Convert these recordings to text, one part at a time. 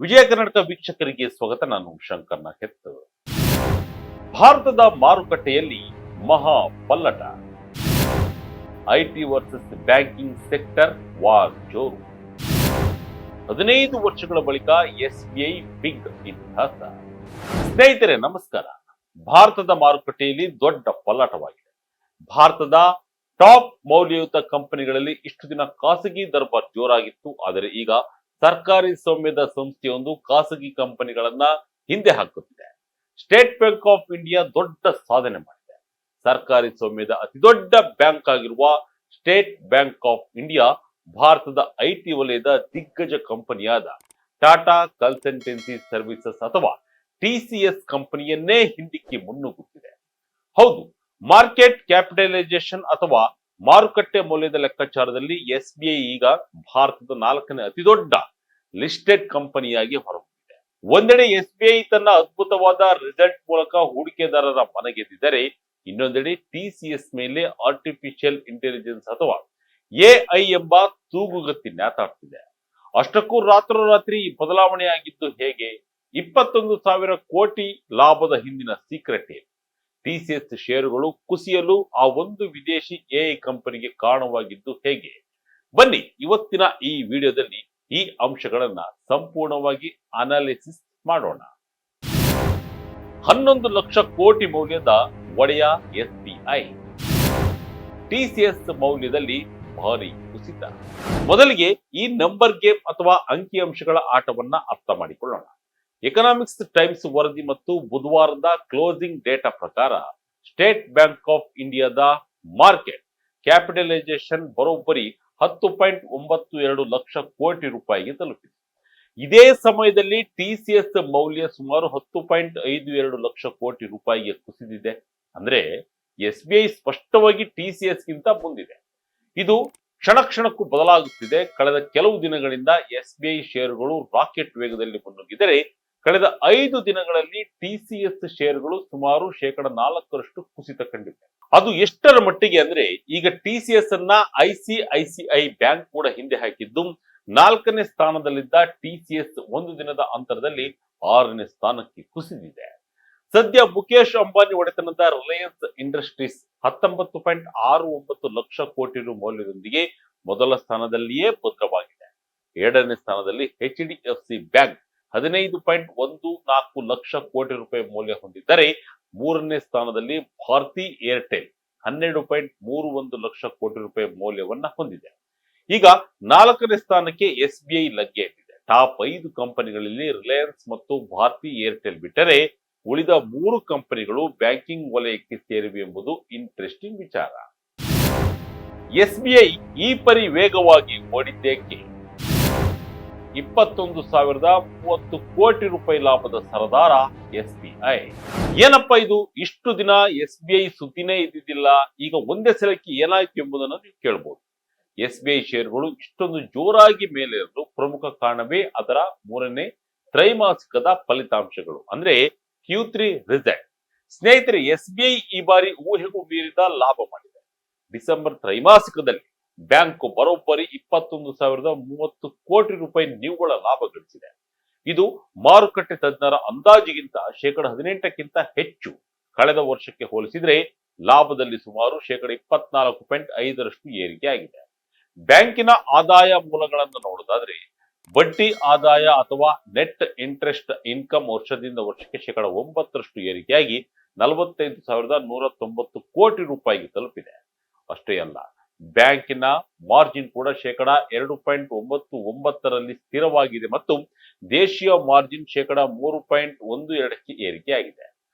ವಿಜಯ ಕರ್ನಾಟಕ ವೀಕ್ಷಕರಿಗೆ ಸ್ವಾಗತ. ನಾನು ಶಂಕರ್ ನಾಕೆತ್. ಭಾರತದ ಮಾರುಕಟ್ಟೆಯಲ್ಲಿ ಮಹಾ ಪಲ್ಲಟ. IT versus banking sector war ಜೋರು. 15 ವರ್ಷಗಳ ಬಳಿಕ ಎಸ್ಬಿಐ ಬಿಗ್ ಇತಿಹಾಸ. ಸ್ನೇಹಿತರೆ ನಮಸ್ಕಾರ. ಭಾರತದ ಮಾರುಕಟ್ಟೆಯಲ್ಲಿ ದೊಡ್ಡ ಪಲ್ಲಟವಾಗಿದೆ. ಭಾರತದ ಟಾಪ್ ಮೌಲ್ಯಯುತ ಕಂಪನಿಗಳಲ್ಲಿ ಇಷ್ಟು ದಿನ ಖಾಸಗಿ ದರ್ಬಾರ್ ಜೋರಾಗಿತ್ತು. ಆದರೆ ಈಗ ಸರ್ಕಾರಿ ಸ್ವಾಮ್ಯದ ಸಂಸ್ಥೆಯೊಂದು ಖಾಸಗಿ ಕಂಪನಿಗಳನ್ನ ಹಿಂದೆ ಹಾಕುತ್ತಿದೆ. ಸ್ಟೇಟ್ ಬ್ಯಾಂಕ್ ಆಫ್ ಇಂಡಿಯಾ ದೊಡ್ಡ ಸಾಧನೆ ಮಾಡಿದೆ. ಸರ್ಕಾರಿ ಸ್ವಾಮ್ಯದ ಅತಿ ದೊಡ್ಡ ಬ್ಯಾಂಕ್ ಆಗಿರುವ ಸ್ಟೇಟ್ ಬ್ಯಾಂಕ್ ಆಫ್ ಇಂಡಿಯಾ ಭಾರತದ ಐಟಿ ವಲಯದ ದಿಗ್ಗಜ ಕಂಪನಿಯಾದ ಟಾಟಾ ಕನ್ಸಲ್ಟೆನ್ಸಿ ಸರ್ವಿಸಸ್ ಅಥವಾ ಟಿಸಿಎಸ್ ಕಂಪನಿಯನ್ನೇ ಹಿಂದಿಕ್ಕಿ ಮುನ್ನುಗ್ಗುತ್ತಿದೆ. ಹೌದು, ಮಾರ್ಕೆಟ್ ಕ್ಯಾಪಿಟಲೈಸೇಷನ್ ಅಥವಾ ಮಾರುಕಟ್ಟೆ ಮೌಲ್ಯದ ಲೆಕ್ಕಾಚಾರದಲ್ಲಿ ಎಸ್ಬಿಐ ಈಗ ಭಾರತದ 4ನೇ ಅತಿ ದೊಡ್ಡ ಲಿಸ್ಟೆಡ್ ಕಂಪನಿಯಾಗಿ ಹೊರಹೊಮ್ಮಿದೆ. ಒಂದೆಡೆ ಎಸ್ಬಿಐ ತನ್ನ ಅದ್ಭುತವಾದ ರಿಸಲ್ಟ್ ಮೂಲಕ ಹೂಡಿಕೆದಾರರ ಮನಗೆದ್ದಿದ್ದರೆ, ಇನ್ನೊಂದೆಡೆ ಟಿಸಿಎಸ್ ಮೇಲೆ ಆರ್ಟಿಫಿಷಿಯಲ್ ಇಂಟೆಲಿಜೆನ್ಸ್ ಅಥವಾ ಎಐ ಎಂಬ ತೂಗುಗತ್ತಿ ನೇತಾಡ್ತಿದೆ. ಅಷ್ಟಕ್ಕೂ ರಾತ್ರೋರಾತ್ರಿ ಈ ಬದಲಾವಣೆಯಾಗಿದ್ದು ಹೇಗೆ? 21,000 ಕೋಟಿ ಲಾಭದ ಹಿಂದಿನ ಸೀಕ್ರೆಟ್ ಏನು? ಟಿಸಿಎಸ್ ಷೇರುಗಳು ಕುಸಿಯಲು ಆ ಒಂದು ವಿದೇಶಿ ಎಐ ಕಂಪನಿಗೆ ಕಾರಣವಾಗಿದ್ದು ಹೇಗೆ? ಬನ್ನಿ ಇವತ್ತಿನ ಈ ವಿಡಿಯೋದಲ್ಲಿ ಈ ಅಂಶಗಳನ್ನ ಸಂಪೂರ್ಣವಾಗಿ ಅನಾಲಿಸಿಸ್ ಮಾಡೋಣ. 11 ಲಕ್ಷ ಕೋಟಿ ಮೌಲ್ಯದ ಒಡೆಯ ಎಸ್ಬಿಐ. ಟಿಸಿಎಸ್ ಮೌಲ್ಯದಲ್ಲಿ ಭಾರಿ ಕುಸಿತ. ಮೊದಲಿಗೆ ಈ ನಂಬರ್ ಗೇಮ್ ಅಥವಾ ಅಂಕಿಅಂಶಗಳ ಆಟವನ್ನ ಅರ್ಥ ಮಾಡಿಕೊಳ್ಳೋಣ. ಎಕನಾಮಿಕ್ಸ್ ಟೈಮ್ಸ್ ವರದಿ ಮತ್ತು ಬುಧವಾರದ ಕ್ಲೋಸಿಂಗ್ ಡೇಟಾ ಪ್ರಕಾರ ಸ್ಟೇಟ್ ಬ್ಯಾಂಕ್ ಆಫ್ ಇಂಡಿಯಾದ ಮಾರ್ಕೆಟ್ ಕ್ಯಾಪಿಟಲೈಸೇಷನ್ ಬರೋಬ್ಬರಿ 10.92 ಲಕ್ಷ ಕೋಟಿ ರೂಪಾಯಿಗೆ ತಲುಪಿದೆ. ಇದೇ ಸಮಯದಲ್ಲಿ ಟಿಸಿಎಸ್ ಮೌಲ್ಯ ಸುಮಾರು 10.52 ಲಕ್ಷ ಕೋಟಿ ರೂಪಾಯಿಗೆ ಕುಸಿದಿದೆ. ಅಂದ್ರೆ ಎಸ್ಬಿಐ ಸ್ಪಷ್ಟವಾಗಿ ಟಿಸಿಎಸ್ ಗಿಂತ ಮುಂದಿದೆ. ಇದು ಕ್ಷಣಕ್ಕೂ ಬದಲಾಗುತ್ತಿದೆ. ಕಳೆದ ಕೆಲವು ದಿನಗಳಿಂದ ಎಸ್ಬಿಐ ಷೇರುಗಳು ರಾಕೆಟ್ ವೇಗದಲ್ಲಿ ಮುನ್ನುಗ್ಗಿದರೆ, ಕಳೆದ 5 ದಿನಗಳಲ್ಲಿ ಟಿಸಿಎಸ್ ಷೇರುಗಳು ಸುಮಾರು 4% ಕುಸಿತ ಕಂಡಿವೆ. ಅದು ಎಷ್ಟರ ಮಟ್ಟಿಗೆ ಅಂದ್ರೆ, ಈಗ ಟಿಸಿಎಸ್ ಅನ್ನ ಐಸಿಐಸಿಐ ಬ್ಯಾಂಕ್ ಕೂಡ ಹಿಂದೆ ಹಾಕಿದ್ದು, 4ನೇ ಸ್ಥಾನದಲ್ಲಿದ್ದ ಟಿಸಿಎಸ್ ಒಂದು ದಿನದ ಅಂತರದಲ್ಲಿ 6ನೇ ಸ್ಥಾನಕ್ಕೆ ಕುಸಿದಿದೆ. ಸದ್ಯ ಮುಖೇಶ್ ಅಂಬಾನಿ ಒಡೆತನದ ರಿಲಯನ್ಸ್ ಇಂಡಸ್ಟ್ರೀಸ್ 19.69 ಲಕ್ಷ ಕೋಟಿ ರು ಮೌಲ್ಯದೊಂದಿಗೆ ಮೊದಲ ಸ್ಥಾನದಲ್ಲಿಯೇ ಭದ್ರವಾಗಿದೆ. 2ನೇ ಸ್ಥಾನದಲ್ಲಿ ಎಚ್ಡಿಎಫ್ಸಿ ಬ್ಯಾಂಕ್ 15.14 ಲಕ್ಷ ಕೋಟಿ ರೂಪಾಯಿ ಮೌಲ್ಯ ಹೊಂದಿದ್ದರೆ, 3ನೇ ಸ್ಥಾನದಲ್ಲಿ ಭಾರತಿ ಏರ್ಟೆಲ್ 12.31 ಲಕ್ಷ ಕೋಟಿ ರೂಪಾಯಿ ಮೌಲ್ಯವನ್ನ ಹೊಂದಿದೆ. ಈಗ 4ನೇ ಸ್ಥಾನಕ್ಕೆ ಎಸ್ಬಿಐ ಲಗ್ಗೆ ಇಟ್ಟಿದೆ. ಟಾಪ್ 5 ಕಂಪನಿಗಳಲ್ಲಿ ರಿಲಯನ್ಸ್ ಮತ್ತು ಭಾರತಿ ಏರ್ಟೆಲ್ ಬಿಟ್ಟರೆ ಉಳಿದ 3 ಕಂಪನಿಗಳು ಬ್ಯಾಂಕಿಂಗ್ ವಲಯಕ್ಕೆ ಸೇರಿವೆ ಎಂಬುದು ಇಂಟ್ರೆಸ್ಟಿಂಗ್ ವಿಚಾರ. ಎಸ್ಬಿಐ ಈ ಪರಿ ವೇಗವಾಗಿ ಓಡಿದ್ದೇಕೆ? 21,030 ಕೋಟಿ ರೂಪಾಯಿ ಲಾಭದ ಸರದಾರ ಎಸ್ಬಿಐ. ಏನಪ್ಪಾ ಇದು, ಇಷ್ಟು ದಿನ ಎಸ್ಬಿಐ ಸುದ್ದಿನೇ ಇದ್ದಿದ್ದಿಲ್ಲ, ಈಗ ಒಂದೇ ಸಲಕ್ಕೆ ಏನಾಯ್ತು ಎಂಬುದನ್ನು ನೀವು ಕೇಳಬಹುದು. ಎಸ್ಬಿಐ ಷೇರುಗಳು ಇಷ್ಟೊಂದು ಜೋರಾಗಿ ಮೇಲೇರಲು ಪ್ರಮುಖ ಕಾರಣವೇ ಅದರ 3ನೇ ತ್ರೈಮಾಸಿಕದ ಫಲಿತಾಂಶಗಳು, ಅಂದ್ರೆ Q3 ರಿಸಲ್ಟ್. ಸ್ನೇಹಿತರೆ, ಎಸ್ಬಿಐ ಈ ಬಾರಿ ಊಹೆಗೂ ಮೀರಿದ ಲಾಭ ಮಾಡಿದೆ. ಡಿಸೆಂಬರ್ ತ್ರೈಮಾಸಿಕದಲ್ಲಿ ಬ್ಯಾಂಕ್ ಬರೋಬ್ಬರಿ 21,030 ಕೋಟಿ ರೂಪಾಯಿ ನಿವ್ವಳ ಲಾಭ ಗಳಿಸಿದೆ. ಇದು ಮಾರುಕಟ್ಟೆ ತಜ್ಞರ ಅಂದಾಜಿಗಿಂತ 18%ಕ್ಕಿಂತ ಹೆಚ್ಚು. ಕಳೆದ ವರ್ಷಕ್ಕೆ ಹೋಲಿಸಿದ್ರೆ ಲಾಭದಲ್ಲಿ ಸುಮಾರು 24.5% ಏರಿಕೆಯಾಗಿದೆ. ಬ್ಯಾಂಕಿನ ಆದಾಯ ಮೂಲಗಳನ್ನು ನೋಡೋದಾದ್ರೆ, ಬಡ್ಡಿ ಆದಾಯ ಅಥವಾ ನೆಟ್ ಇಂಟ್ರೆಸ್ಟ್ ಇನ್ಕಮ್ ವರ್ಷದಿಂದ ವರ್ಷಕ್ಕೆ 9% ಏರಿಕೆಯಾಗಿ 45,190 ಕೋಟಿ ರೂಪಾಯಿಗೆ ತಲುಪಿದೆ. ಅಷ್ಟೇ ಅಲ್ಲ, ಬ್ಯಾಂಕಿನ ಮಾರ್ಜಿನ್ ಕೂಡ 2.99% ಸ್ಥಿರವಾಗಿದೆ ಮತ್ತು ದೇಶೀಯ ಮಾರ್ಜಿನ್ 3.12% ಏರಿಕೆಯಾಗಿದೆ.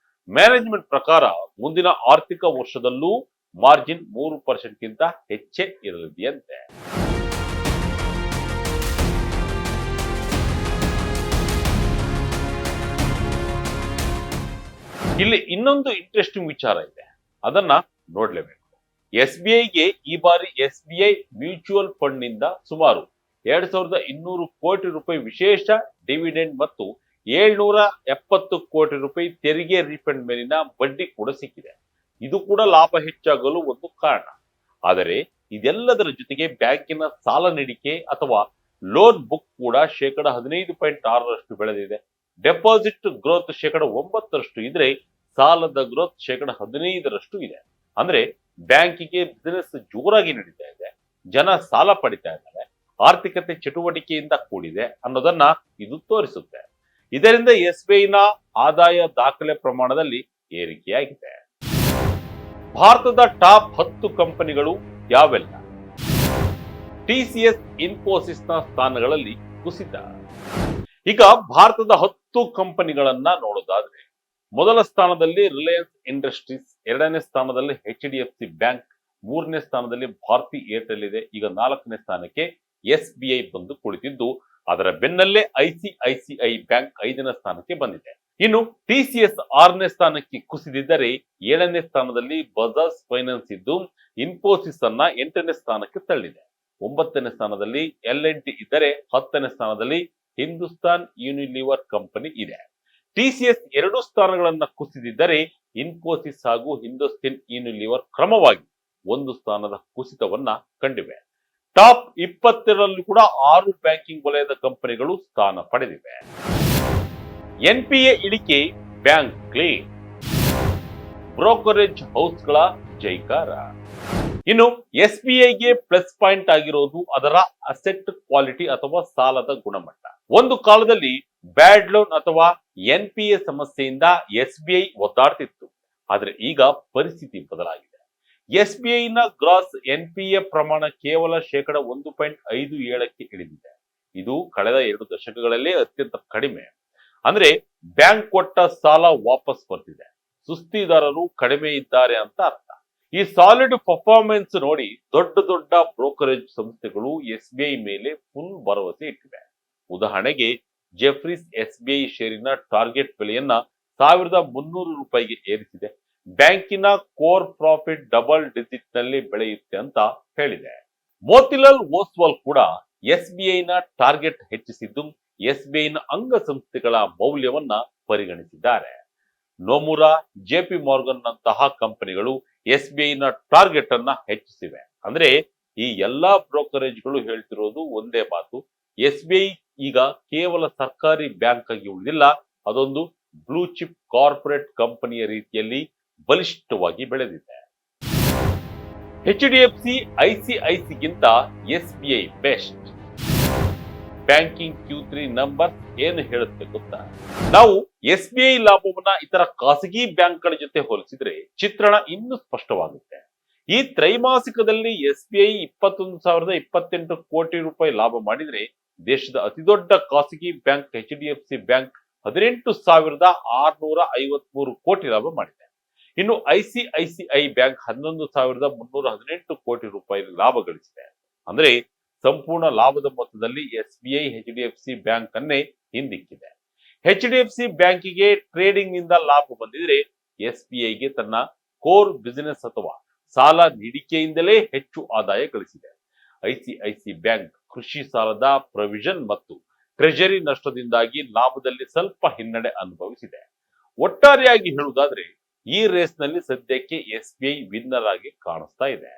ಮ್ಯಾನೇಜ್ಮೆಂಟ್ ಪ್ರಕಾರ ಮುಂದಿನ ಆರ್ಥಿಕ ವರ್ಷದಲ್ಲೂ ಮಾರ್ಜಿನ್ 3%ಕ್ಕಿಂತ ಹೆಚ್ಚೇ ಇರಲಿದೆಯಂತೆ. ಇಲ್ಲಿ ಇನ್ನೊಂದು ಇಂಟ್ರೆಸ್ಟಿಂಗ್ ವಿಚಾರ ಇದೆ, ಅದನ್ನ ನೋಡ್ಲೇಬೇಕು. ಎಸ್ಬಿಐಗೆ ಈ ಬಾರಿ ಎಸ್ಬಿಐ ಮ್ಯೂಚುವಲ್ ಫಂಡ್ ನಿಂದ ಸುಮಾರು 2,200 ಕೋಟಿ ರೂಪಾಯಿ ವಿಶೇಷ ಡಿವಿಡೆಂಡ್ ಮತ್ತು 770 ಕೋಟಿ ರೂಪಾಯಿ ತೆರಿಗೆ ರೀಫಂಡ್ ಮೇಲಿನ ಬಡ್ಡಿ ಕೂಡ ಸಿಕ್ಕಿದೆ. ಇದು ಕೂಡ ಲಾಭ ಹೆಚ್ಚಾಗಲು ಒಂದು ಕಾರಣ. ಆದರೆ ಇದೆಲ್ಲದರ ಜೊತೆಗೆ ಬ್ಯಾಂಕಿನ ಸಾಲ ನೀಡಿಕೆ ಅಥವಾ ಲೋನ್ ಬುಕ್ ಕೂಡ 15.6% ಬೆಳೆದಿದೆ. ಡೆಪಾಸಿಟ್ ಗ್ರೋತ್ 9% ಇದ್ರೆ ಸಾಲದ ಗ್ರೋತ್ 15% ಇದೆ. ಅಂದ್ರೆ ಬ್ಯಾಂಕಿಗೆ ಬಿಸಿನೆಸ್ ಜೋರಾಗಿ ನಡೀತಾ ಇದೆ, ಜನ ಸಾಲ ಪಡಿತಾ ಇದ್ದಾರೆ, ಆರ್ಥಿಕತೆ ಚಟುವಟಿಕೆಯಿಂದ ಕೂಡಿದೆ ಅನ್ನೋದನ್ನ ಇದು ತೋರಿಸುತ್ತೆ. ಇದರಿಂದ ಎಸ್ಬಿಐನ ಆದಾಯ ದಾಖಲೆ ಪ್ರಮಾಣದಲ್ಲಿ ಏರಿಕೆಯಾಗಿದೆ. ಭಾರತದ ಟಾಪ್ 10 ಕಂಪನಿಗಳು ಯಾವೆಲ್ಲ? ಟಿಸಿಎಸ್ ಇನ್ಫೋಸಿಸ್ನ ಸ್ಥಾನಗಳಲ್ಲಿ ಕುಸಿತ. ಈಗ ಭಾರತದ 10 ಕಂಪನಿಗಳನ್ನ ನೋಡೋದಾದ್ರೆ ಮೊದಲ ಸ್ಥಾನದಲ್ಲಿ ರಿಲಯನ್ಸ್ ಇಂಡಸ್ಟ್ರೀಸ್, ಎರಡನೇ ಸ್ಥಾನದಲ್ಲಿ HDFC ಬ್ಯಾಂಕ್, ಮೂರನೇ ಸ್ಥಾನದಲ್ಲಿ ಭಾರತಿ ಏರ್ಟೆಲ್ ಇದೆ. ಈಗ 4ನೇ ಸ್ಥಾನಕ್ಕೆ SBI ಬಂದು ಕುಳಿತಿದ್ದು, ಅದರ ಬೆನ್ನಲ್ಲೇ ICICI ಬ್ಯಾಂಕ್ 5ನೇ ಸ್ಥಾನಕ್ಕೆ ಬಂದಿದೆ. ಇನ್ನು TCS 6ನೇ ಸ್ಥಾನಕ್ಕೆ ಕುಸಿದಿದ್ದರೆ 7ನೇ ಸ್ಥಾನದಲ್ಲಿ ಬಜಾಜ್ ಫೈನಾನ್ಸ್ ಇದ್ದು, ಇನ್ಫೋಸಿಸ್ ಅನ್ನ 8ನೇ ಸ್ಥಾನಕ್ಕೆ ತಳ್ಳಿದೆ. 9ನೇ ಸ್ಥಾನದಲ್ಲಿ L&T ಇದ್ದರೆ 10ನೇ ಸ್ಥಾನದಲ್ಲಿ ಹಿಂದೂಸ್ತಾನ್ ಯೂನಿಲಿವರ್ ಕಂಪನಿ ಇದೆ. TCS 2 ಸ್ಥಾನಗಳನ್ನ ಕುಸಿದಿದ್ದರೆ ಇನ್ಫೋಸಿಸ್ ಹಾಗೂ ಹಿಂದೂಸ್ತಾನ್ ಯೂನಿಲಿವರ್ ಕ್ರಮವಾಗಿ 1 ಸ್ಥಾನದ ಕುಸಿತವನ್ನ ಕಂಡಿವೆ. ಟಾಪ್ 20ರಲ್ಲಿ ಕೂಡ 6 ಬ್ಯಾಂಕಿಂಗ್ ವಲಯದ ಕಂಪನಿಗಳು ಸ್ಥಾನ ಪಡೆದಿವೆ. NPA ಇಳಿಕೆ ಬ್ಯಾಂಕ್ ಕ್ಲೇಮ್, ಬ್ರೋಕರೇಜ್ ಹೌಸ್ಗಳ ಜೈಕಾರ. ಇನ್ನು SBIಗೆ ಪ್ಲಸ್ ಪಾಯಿಂಟ್ ಆಗಿರೋದು ಅದರ ಅಸೆಟ್ ಕ್ವಾಲಿಟಿ ಅಥವಾ ಸಾಲದ ಗುಣಮಟ್ಟ. ಒಂದು ಕಾಲದಲ್ಲಿ ಬ್ಯಾಡ್ ಲೋನ್ ಅಥವಾ NPA ಸಮಸ್ಯೆಯಿಂದ SBI ಒದ್ದಾಡ್ತಿತ್ತು, ಆದ್ರೆ ಈಗ ಪರಿಸ್ಥಿತಿ ಬದಲಾಗಿದೆ. SBIನ ಗ್ರಾಸ್ NPA ಪ್ರಮಾಣ ಕೇವಲ 1.57ಕ್ಕೆ ಇಳಿದಿದೆ. ಇದು ಕಳೆದ 2 ದಶಕಗಳಲ್ಲಿ ಅತ್ಯಂತ ಕಡಿಮೆ. ಅಂದ್ರೆ ಬ್ಯಾಂಕ್ ಕೊಟ್ಟ ಸಾಲ ವಾಪಸ್ ಬರ್ತಿದೆ, ಸುಸ್ತಿದಾರರು ಕಡಿಮೆ ಇದ್ದಾರೆ ಅಂತ ಅರ್ಥ. ಈ ಸಾಲಿಡ್ ಪರ್ಫಾರ್ಮೆನ್ಸ್ ನೋಡಿ ದೊಡ್ಡ ಬ್ರೋಕರೇಜ್ ಸಂಸ್ಥೆಗಳು SBI ಮೇಲೆ ಫುಲ್ ಭರವಸೆ ಇಟ್ಟಿವೆ. ಉದಾಹರಣೆಗೆ ಜೆಫ್ರೀಸ್ SBI ಷೇರಿನ ಟಾರ್ಗೆಟ್ ಬೆಲೆಯನ್ನ 1300 ರೂಪಾಯಿಗೆ ಏರಿಸಿದೆ. ಬ್ಯಾಂಕಿನ ಕೋರ್ ಪ್ರಾಫಿಟ್ ಡಬಲ್ ಡಿಜಿಟ್ ನಲ್ಲಿ ಬೆಳೆಯುತ್ತೆ ಅಂತ ಹೇಳಿದೆ. ಮೋತಿಲಾಲ್ ಓಸ್ವಾಲ್ ಕೂಡ SBIನ ಟಾರ್ಗೆಟ್ ಹೆಚ್ಚಿಸಿದ್ದು, SBIನ ಅಂಗಸಂಸ್ಥೆಗಳ ಮೌಲ್ಯವನ್ನ ಪರಿಗಣಿಸಿದ್ದಾರೆ. ನೋಮುರಾ, JP ಮಾರ್ಗನ್ ನಂತಹ ಕಂಪನಿಗಳು SBIನ ಟಾರ್ಗೆಟ್ ಅನ್ನ ಹೆಚ್ಚಿಸಿವೆ. ಅಂದ್ರೆ ಈ ಎಲ್ಲಾ ಬ್ರೋಕರೇಜ್ಗಳು ಹೇಳ್ತಿರೋದು ಒಂದೇ ಮಾತು, SBI ಈಗ ಕೇವಲ ಸರ್ಕಾರಿ ಬ್ಯಾಂಕ್ ಆಗಿ ಉಳಿದಿಲ್ಲ, ಅದೊಂದು ಬ್ಲೂ ಚಿಪ್ ಕಾರ್ಪೊರೇಟ್ ಕಂಪನಿಯ ರೀತಿಯಲ್ಲಿ ಬಲಿಷ್ಠವಾಗಿ ಬೆಳೆದಿದೆ. HDFC ICICಗಿಂತ SBI best. Banking Q3 number ಏನು ಹೇಳುತ್ತೆ ಗೊತ್ತಾ? ನಾವು SBI ಲಾಭವನ್ನ ಇತರ ಖಾಸಗಿ ಬ್ಯಾಂಕ್ಗಳ ಜೊತೆ ಹೋಲಿಸಿದ್ರೆ ಚಿತ್ರಣ ಇನ್ನೂ ಸ್ಪಷ್ಟವಾಗುತ್ತೆ. ಈ ತ್ರೈಮಾಸಿಕದಲ್ಲಿ SBI 21,028 ಕೋಟಿ ರೂಪಾಯಿ ಲಾಭ ಮಾಡಿದ್ರೆ, ದೇಶದ ಅತಿದೊಡ್ಡ ಖಾಸಗಿ ಬ್ಯಾಂಕ್ HDFC ಬ್ಯಾಂಕ್ 18,653 ಕೋಟಿ ಲಾಭ ಮಾಡಿದೆ. ಇನ್ನು ICICI ಬ್ಯಾಂಕ್ 11,318 ಕೋಟಿ ರೂಪಾಯಿ ಲಾಭ ಗಳಿಸಿದೆ. ಅಂದ್ರೆ ಸಂಪೂರ್ಣ ಲಾಭದ ಮೊತ್ತದಲ್ಲಿ SBI HDFC ಬ್ಯಾಂಕ್ ಅನ್ನೇ ಹಿಂದಿಕ್ಕಿದೆ. HDFC ಬ್ಯಾಂಕಿಗೆ ಟ್ರೇಡಿಂಗ್ ನಿಂದ ಲಾಭ ಬಂದಿದ್ರೆ, SBIಗೆ ತನ್ನ ಕೋರ್ ಬಿಸಿನೆಸ್ ಅಥವಾ ಸಾಲ ನೀಡಿಕೆಯಿಂದಲೇ ಹೆಚ್ಚು ಆದಾಯ ಗಳಿಸಿದೆ. ICICI ಬ್ಯಾಂಕ್ ಕೃಷಿ ಸಾಲದ ಪ್ರೊವಿಷನ್ ಮತ್ತು ಟ್ರೆಜರಿ ನಷ್ಟದಿಂದಾಗಿ ಲಾಭದಲ್ಲಿ ಸ್ವಲ್ಪ ಹಿನ್ನಡೆ ಅನುಭವಿಸಿದೆ. ಒಟ್ಟಾರೆಯಾಗಿ ಹೇಳುವುದಾದ್ರೆ ಈ ರೇಸ್ ನಲ್ಲಿ ಸದ್ಯಕ್ಕೆ SBI ವಿನ್ನರ್ ಆಗಿ ಕಾಣಿಸ್ತಾ ಇದೆ.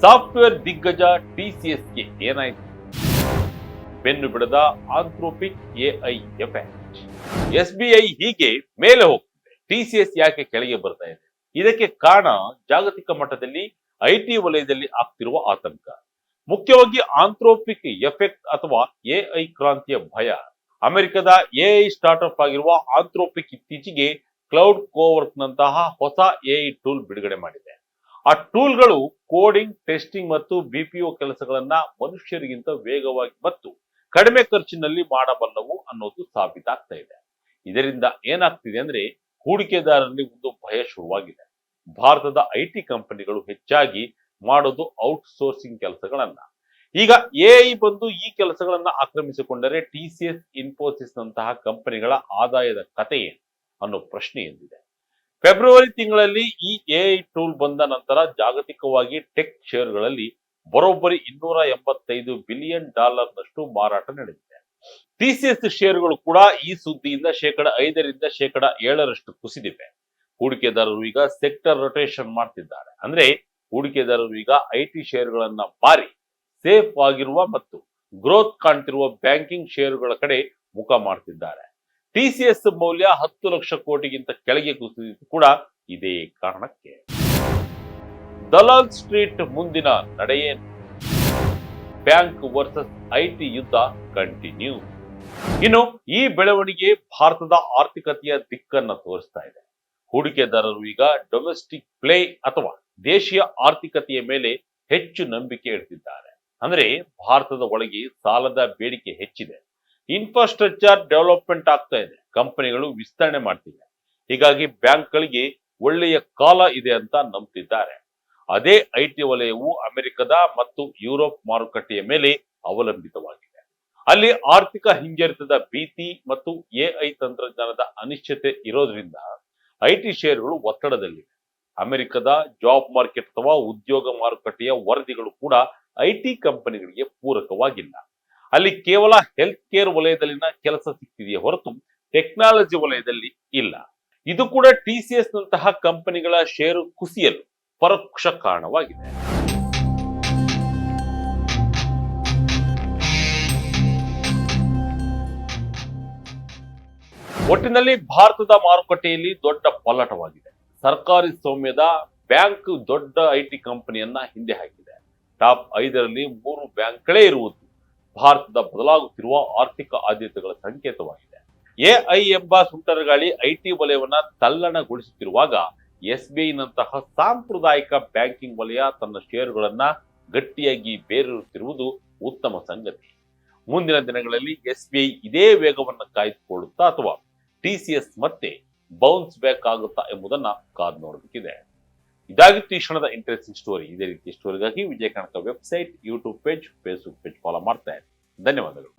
ಸಾಫ್ಟ್ವೇರ್ ದಿಗ್ಗಜ TCSಗೆ ಏನಾಯ್ತು? ಬೆನ್ನು ಬಿಡದ ಆಂಥ್ರೋಪಿಕ್ AI ಎಫೆಕ್ಟ್. SBI ಹೀಗೆ ಮೇಲೆ ಹೋಗ್ತಿದೆ, TCS ಯಾಕೆ ಕೆಳಗೆ ಬರ್ತಾ ಇದೆ? ಇದಕ್ಕೆ ಕಾರಣ ಜಾಗತಿಕ ಮಟ್ಟದಲ್ಲಿ IT ವಲಯದಲ್ಲಿ ಆಗ್ತಿರುವ ಆತಂಕ, ಮುಖ್ಯವಾಗಿ ಆಂಥ್ರೋಪಿಕ್ ಎಫೆಕ್ಟ್ ಅಥವಾ AI ಕ್ರಾಂತಿಯ ಭಯ. ಅಮೆರಿಕದ AI ಸ್ಟಾರ್ಟ್ಅಪ್ ಆಗಿರುವ ಆಂಥ್ರೋಪಿಕ್ ಇತ್ತೀಚೆಗೆ ಕ್ಲೌಡ್ ಕೋವರ್ಕ್ ನಂತಹ ಹೊಸ AI ಟೂಲ್ ಬಿಡುಗಡೆ ಮಾಡಿದೆ. ಆ ಟೂಲ್ಗಳು ಕೋಡಿಂಗ್, ಟೆಸ್ಟಿಂಗ್ ಮತ್ತು BPO ಕೆಲಸಗಳನ್ನ ಮನುಷ್ಯರಿಗಿಂತ ವೇಗವಾಗಿ ಮತ್ತು ಕಡಿಮೆ ಖರ್ಚಿನಲ್ಲಿ ಮಾಡಬಲ್ಲವು ಅನ್ನೋದು ಸಾಬೀತಾಗ್ತಾ ಇದೆ. ಇದರಿಂದ ಏನಾಗ್ತಿದೆ ಅಂದ್ರೆ ಹೂಡಿಕೆದಾರರಲ್ಲಿ ಒಂದು ಭಯ ಶುರುವಾಗಿದೆ. ಭಾರತದ IT ಕಂಪನಿಗಳು ಹೆಚ್ಚಾಗಿ ಮಾಡೋದು ಔಟ್ಸೋರ್ಸಿಂಗ್ ಕೆಲಸಗಳನ್ನ. ಈಗ AI ಬಂದು ಈ ಕೆಲಸಗಳನ್ನ ಆಕ್ರಮಿಸಿಕೊಂಡರೆ TCS, ಇನ್ಫೋಸಿಸ್ ನಂತಹ ಕಂಪನಿಗಳ ಆದಾಯದ ಕಥೆ ಏನು ಅನ್ನೋ ಪ್ರಶ್ನೆ ಎದ್ದಿದೆ. ಫೆಬ್ರವರಿ ತಿಂಗಳಲ್ಲಿ ಈ AI ಟೂಲ್ ಬಂದ ನಂತರ ಜಾಗತಿಕವಾಗಿ ಟೆಕ್ ಶೇರ್ಗಳಲ್ಲಿ ಬರೋಬ್ಬರಿ $285 ಬಿಲಿಯನ್ ನಷ್ಟು ಮಾರಾಟ ನಡೆದಿದೆ. TCS ಶೇರುಗಳು ಕೂಡ ಈ ಸುದ್ದಿಯಿಂದ 5% ರಿಂದ 7% ಕುಸಿದಿವೆ. ಹೂಡಿಕೆದಾರರು ಈಗ ಸೆಕ್ಟರ್ ರೊಟೇಷನ್ ಮಾಡ್ತಿದ್ದಾರೆ. ಅಂದ್ರೆ ಹೂಡಿಕೆದಾರರು ಈಗ IT ಶೇರುಗಳನ್ನ ಮಾರಿ ಸೇಫ್ ಆಗಿರುವ ಮತ್ತು ಗ್ರೋತ್ ಕಾಣ್ತಿರುವ ಬ್ಯಾಂಕಿಂಗ್ ಷೇರುಗಳ ಕಡೆ ಮುಖ ಮಾಡ್ತಿದ್ದಾರೆ. ಟಿಸಿಎಸ್ ಮೌಲ್ಯ 10 ಲಕ್ಷ ಕೋಟಿಗಿಂತ ಕೆಳಗೆ ಕುಸಿದಿದ್ದು ಕೂಡ ಇದೇ ಕಾರಣಕ್ಕೆ. ದಲಾಲ್ ಸ್ಟ್ರೀಟ್ ಮುಂದಿನ ನಡೆಯೇನು? ಬ್ಯಾಂಕ್ ವರ್ಸಸ್ ಐಟಿ ಯುದ್ಧ ಕಂಟಿನ್ಯೂ. ಇನ್ನು ಈ ಬೆಳವಣಿಗೆ ಭಾರತದ ಆರ್ಥಿಕತೆಯ ದಿಕ್ಕನ್ನು ತೋರಿಸ್ತಾ ಇದೆ. ಹೂಡಿಕೆದಾರರು ಈಗ ಡೊಮೆಸ್ಟಿಕ್ ಪ್ಲೇ ಅಥವಾ ದೇಶೀಯ ಆರ್ಥಿಕತೆಯ ಮೇಲೆ ಹೆಚ್ಚು ನಂಬಿಕೆ ಇಡ್ತಿದ್ದಾರೆ. ಅಂದ್ರೆ ಭಾರತದ ಒಳಗೆ ಸಾಲದ ಬೇಡಿಕೆ ಹೆಚ್ಚಿದೆ, ಇನ್ಫ್ರಾಸ್ಟ್ರಕ್ಚರ್ ಡೆವಲಪ್ಮೆಂಟ್ ಆಗ್ತಾ ಇದೆ, ಕಂಪನಿಗಳು ವಿಸ್ತರಣೆ ಮಾಡ್ತಿವೆ. ಹೀಗಾಗಿ ಬ್ಯಾಂಕ್ಗಳಿಗೆ ಒಳ್ಳೆಯ ಕಾಲ ಇದೆ ಅಂತ ನಂಬ್ತಿದ್ದಾರೆ. ಅದೇ ಐಟಿ ವಲಯವು ಅಮೆರಿಕದ ಮತ್ತು ಯುರೋಪ್ ಮಾರುಕಟ್ಟೆಯ ಮೇಲೆ ಅವಲಂಬಿತವಾಗಿದೆ. ಅಲ್ಲಿ ಆರ್ಥಿಕ ಹಿಂಜರಿತದ ಭೀತಿ ಮತ್ತು ಎಐ ತಂತ್ರಜ್ಞಾನದ ಅನಿಶ್ಚಿತೆ ಇರೋದ್ರಿಂದ ಐಟಿ ಷೇರುಗಳು ಒತ್ತಡದಲ್ಲಿವೆ. ಅಮೆರಿಕದ ಜಾಬ್ ಮಾರ್ಕೆಟ್ ಅಥವಾ ಉದ್ಯೋಗ ಮಾರುಕಟ್ಟೆಯ ವರದಿಗಳು ಕೂಡ ಐಟಿ ಕಂಪನಿಗಳಿಗೆ ಪೂರಕವಾಗಿಲ್ಲ. ಅಲ್ಲಿ ಕೇವಲ ಹೆಲ್ತ್ ಕೇರ್ ವಲಯದಲ್ಲಿನ ಕೆಲಸ ಸಿಗ್ತಿದೆಯೇ ಹೊರತು ಟೆಕ್ನಾಲಜಿ ವಲಯದಲ್ಲಿ ಇಲ್ಲ. ಇದು ಕೂಡ ಟಿಸಿಎಸ್ ನಂತಹ ಕಂಪನಿಗಳ ಷೇರು ಕುಸಿಯಲು ಪರೋಕ್ಷ ಕಾರಣವಾಗಿದೆ. ಒಟ್ಟಿನಲ್ಲಿ ಭಾರತದ ಮಾರುಕಟ್ಟೆಯಲ್ಲಿ ದೊಡ್ಡ ಪಲ್ಲಟವಾಗಿದೆ. ಸರ್ಕಾರಿ ಸ್ವಾಮ್ಯದ ಬ್ಯಾಂಕ್ ದೊಡ್ಡ ಐಟಿ ಕಂಪನಿಯನ್ನ ಹಿಂದೆ ಹಾಕಿದೆ. ಟಾಪ್ 5ರಲ್ಲಿ 3 ಬ್ಯಾಂಕ್ಗಳೇ ಇರುವುದು ಭಾರತದ ಬದಲಾಗುತ್ತಿರುವ ಆರ್ಥಿಕ ಆದ್ಯತೆಗಳ ಸಂಕೇತವಾಗಿದೆ. ಎಐ ಎಂಬ ಸುಂಟರಗಾಳಿ ಐಟಿ ವಲಯವನ್ನ ತಲ್ಲಣಗೊಳಿಸುತ್ತಿರುವಾಗ ಎಸ್ಬಿಐ ನಂತಹ ಸಾಂಪ್ರದಾಯಿಕ ಬ್ಯಾಂಕಿಂಗ್ ವಲಯ ತನ್ನ ಷೇರುಗಳನ್ನ ಗಟ್ಟಿಯಾಗಿ ಬೇರಿರುತ್ತಿರುವುದು ಉತ್ತಮ ಸಂಗತಿ. ಮುಂದಿನ ದಿನಗಳಲ್ಲಿ ಎಸ್ಬಿಐ ಇದೇ ವೇಗವನ್ನು ಕಾಯ್ದುಕೊಳ್ಳುತ್ತಾ ಅಥವಾ ಟಿಸಿಎಸ್ ಮತ್ತೆ ಬೌನ್ಸ್ ಬ್ಯಾಕ್ ಆಗುತ್ತಾ ಎಂಬುದನ್ನ ಕಾದು ನೋಡಬೇಕಿದೆ. ಇದಾಗಿತ್ತು ಈ ಕ್ಷಣದ ಇಂಟ್ರೆಸ್ಟಿಂಗ್ ಸ್ಟೋರಿ. ಇದೇ ರೀತಿಯ ಸ್ಟೋರಿಗಾಗಿ Vijaya Kanaka website, YouTube page, Facebook page follow ಮಾಡ್ತಾ ಇರಿ. ಧನ್ಯವಾದಗಳು.